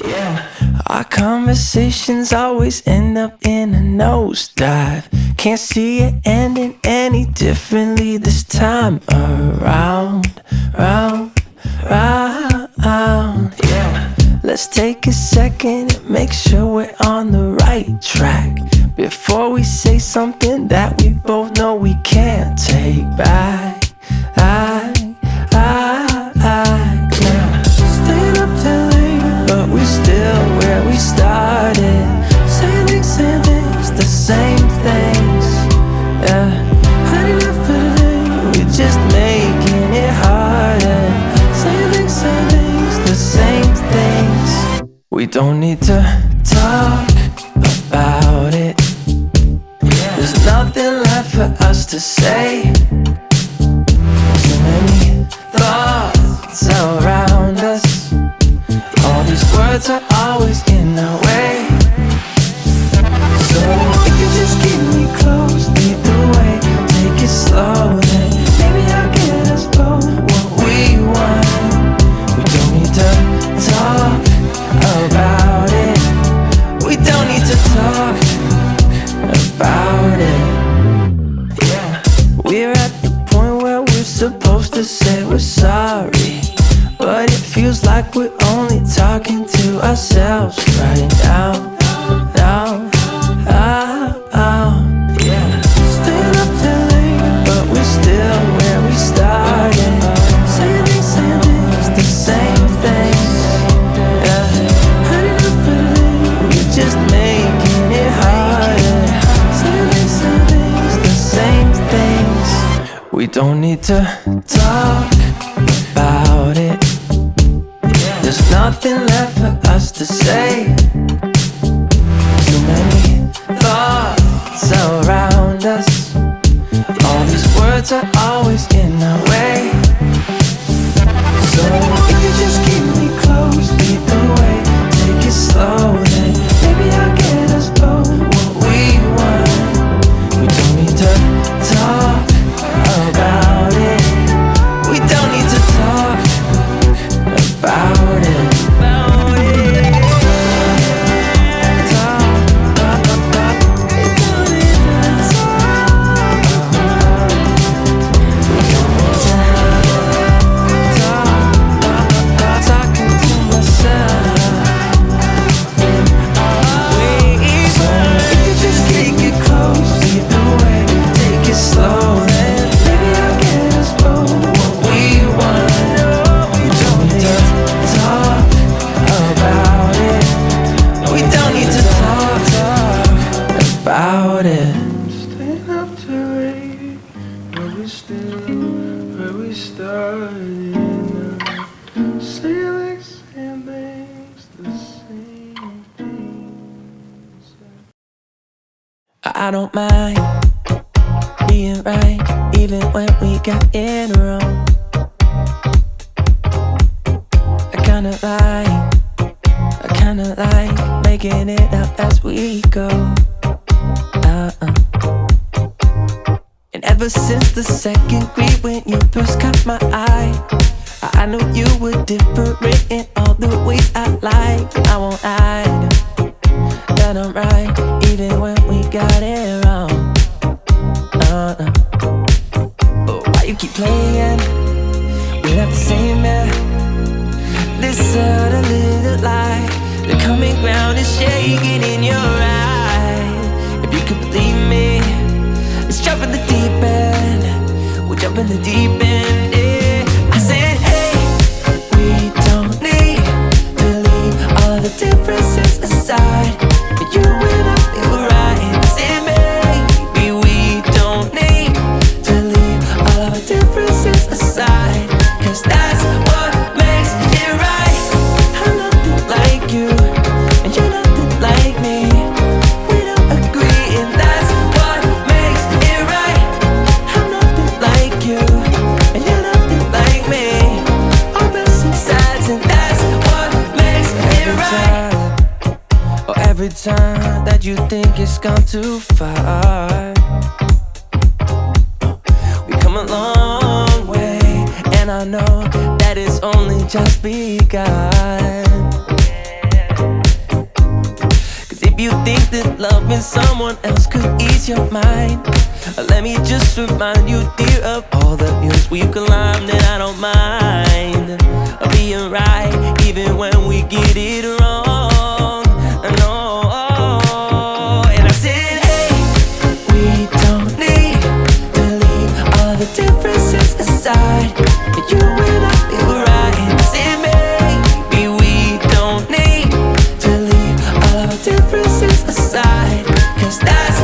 Yeah, our conversations always end up in a nosedive. Can't see it ending any differently this time around, round, round. Yeah, let's take a second and make sure we're on the right track before we say something that we both know we can't take back. Yeah. Staying up till late, but we still where we started. Same things, the same things. Yeah, had enough for today. We're just making it harder. Same things, the same things. We don't need to talk about it. There's nothing left for us to say. Too many thoughts around us. All these words are always in our way. So if you just keep me close, lead the way, take it slow, then maybe I'll get us both what we want. We don't need to talk about it. We don't need to talk about it. Yeah, we're at the point where we're supposed to say we're sorry, but it feels like we're only talking to ourselves right now. Yeah. Staying up till late, but we're still where we started. Same things, the same things. Yeah, had enough for today. We're just making it harder. Same things, the same things. We don't need to talk about it. There's nothing left for us to say. Too many thoughts around us. All these words are always in our way. So if you just keep me close, lead the way, take it slow, then maybe I'll get us both what we want. We don't need to talk about it. We don't need to talk about it. I don't mind being right, even when we got it wrong. I kinda like making it up as we go. And ever since the second grade when you first caught my eye, I knew you were different in all the ways I like. I won't hide that I'm right, even when we got it wrong. But why you keep playing? We're not the same, man. This other little light, the common ground is shaking in your eye. If you could believe me, let's jump in the deep end. We'll jump in the deep end, yeah. I said, hey, we don't need to leave all of the differences aside. You and I, we were right. I said, maybe we don't need to leave all of our differences aside, 'cause that's what makes it right. I'm nothing like you, and you're nothing like me. We don't agree, and that's what makes it right. I'm nothing like you, and you're nothing like me. All missing sides, and that's what makes it right. Oh, every time that you think it's gone too far, we come a long way, and I know that it's only just begun. that loving someone else could ease your mind. Let me just remind you, dear, of all the hills we've climbed, that I don't mind being right, even when we get it wrong. No, and I said, hey, we don't need to leave all the differences aside. You and I feel right. And I said, maybe we don't need to leave all our differences aside, 'cause that's